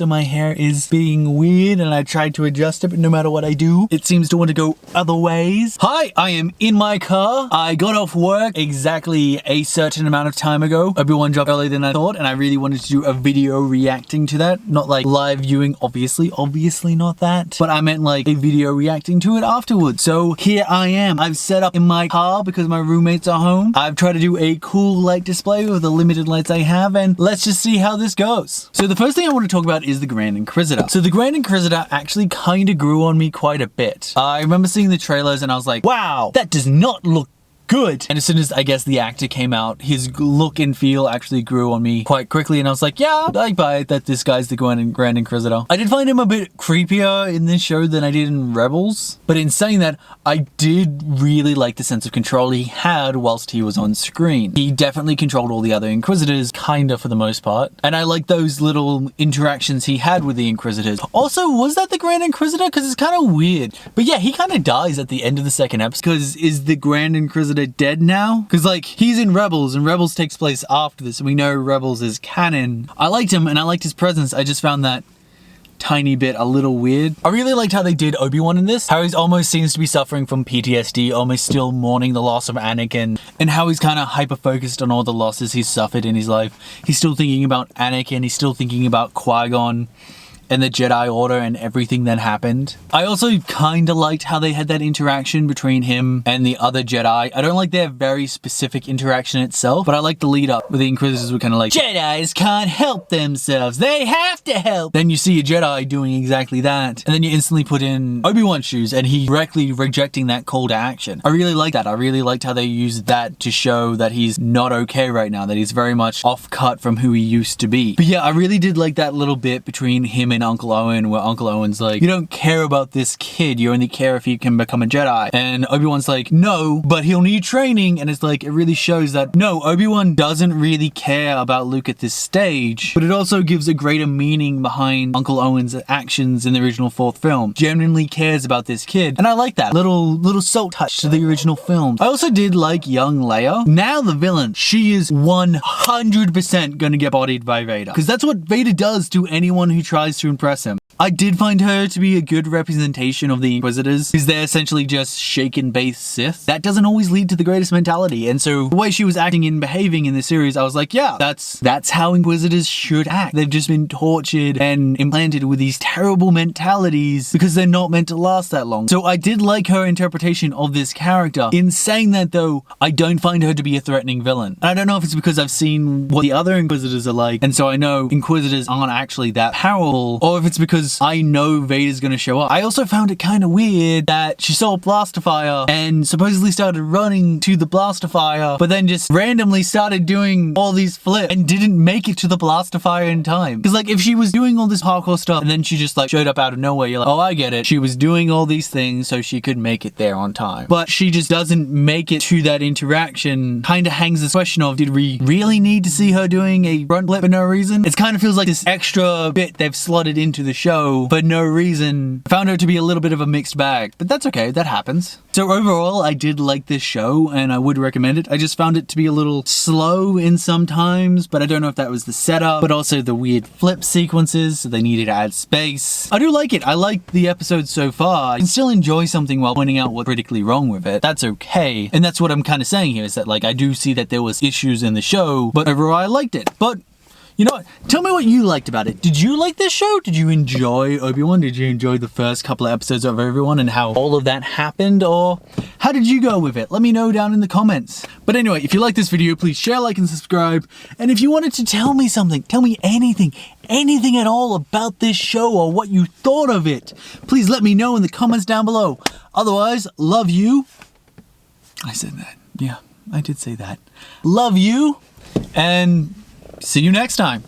so my hair is being weird and I tried to adjust it, but no matter what I do, it seems to want to go other ways. Hi, I am in my car. I got off work exactly a certain amount of time ago. Obi-Wan dropped earlier than I thought, and I really wanted to do a video reacting to that. Not like live viewing, obviously not that, but I meant like a video reacting to it afterwards. So here I am. I've set up in my car because my roommates are home. I've tried to do a cool light display with the limited lights I have, and let's just see how this goes. So the first thing I want to talk about is the Grand Inquisitor. So the Grand Inquisitor actually kind of grew on me quite a bit. I remember seeing the trailers and I was like, wow, that does not look good. And as soon as I guess the actor came out, his look and feel actually grew on me quite quickly, and I was like, yeah, I buy it that this guy's the Grand Inquisitor. I did find him a bit creepier in this show than I did in Rebels, but in saying that, I did really like the sense of control he had whilst he was on screen. He definitely controlled all the other Inquisitors, kinda for the most part, and I like those little interactions he had with the Inquisitors. Also, was that the Grand Inquisitor? Because it's kind of weird. But yeah, he kind of dies at the end of the second episode, because is the Grand Inquisitor dead now? Because like, he's in Rebels, and Rebels takes place after this, and we know Rebels is canon. I liked him and I liked his presence. I just found that tiny bit a little weird. I really liked how they did Obi-Wan in this, how he almost seems to be suffering from PTSD, almost still mourning the loss of Anakin, and how he's kind of hyper-focused on all the losses he's suffered in his life. He's still thinking about Anakin, he's still thinking about Qui-Gon and the Jedi Order and everything that happened. I also kind of liked how they had that interaction between him and the other Jedi. I don't like their very specific interaction itself, but I like the lead up where the Inquisitors were kind of like, Jedis can't help themselves, they have to help. Then you see a Jedi doing exactly that, and then you instantly put in Obi-Wan's shoes and he directly rejecting that call to action. I really like that. I really liked how they used that to show that he's not okay right now, that he's very much off-cut from who he used to be. But yeah, I really did like that little bit between him and Uncle Owen, where Uncle Owen's like, you don't care about this kid, you only care if he can become a Jedi. And Obi-Wan's like, no, but he'll need training. And it's like, it really shows that no, Obi-Wan doesn't really care about Luke at this stage, but it also gives a greater meaning behind Uncle Owen's actions in the original fourth film. Genuinely cares about this kid, and I like that little salt touch to the original film. I also did like young Leia. Now the villain, she is 100% gonna get bodied by Vader, because that's what Vader does to anyone who tries to impress him. I did find her to be a good representation of the Inquisitors, because they're essentially just Shaken-based Sith. That doesn't always lead to the greatest mentality, and so the way she was acting and behaving in this series, I was like, yeah, that's how Inquisitors should act. They've just been tortured and implanted with these terrible mentalities because they're not meant to last that long. So I did like her interpretation of this character. In saying that though, I don't find her to be a threatening villain. And I don't know if it's because I've seen what the other Inquisitors are like, and so I know Inquisitors aren't actually that powerful, or if it's because I know Vader's gonna show up. I also found it kind of weird that she saw a blaster fire and supposedly started running to the blaster fire, but then just randomly started doing all these flips and didn't make it to the blaster fire in time. Because like, if she was doing all this hardcore stuff and then she just like showed up out of nowhere, you're like, oh, I get it. She was doing all these things so she could make it there on time. But she just doesn't make it to that interaction. Kind of hangs this question of, did we really need to see her doing a front flip for no reason? It kind of feels like this extra bit they've slotted into the show for no reason. I found her to be a little bit of a mixed bag, but that's okay, that happens. So overall, I did like this show and I would recommend it. I just found it to be a little slow in some times, but I don't know if that was the setup, but also the weird flip sequences, so they needed to add space. I do like it. I like the episode so far. I can still enjoy something while pointing out what's critically wrong with it. That's okay. And that's what I'm kind of saying here, is that like, I do see that there was issues in the show, but overall I liked it. But you know what? Tell me what you liked about it. Did you like this show? Did you enjoy Obi-Wan? Did you enjoy the first couple of episodes of Obi-Wan and how all of that happened? Or how did you go with it? Let me know down in the comments. But anyway, if you like this video, please share, like, and subscribe. And if you wanted to tell me something, tell me anything at all about this show or what you thought of it, please let me know in the comments down below. Otherwise, love you. I said that. Yeah, I did say that. Love you, and see you next time.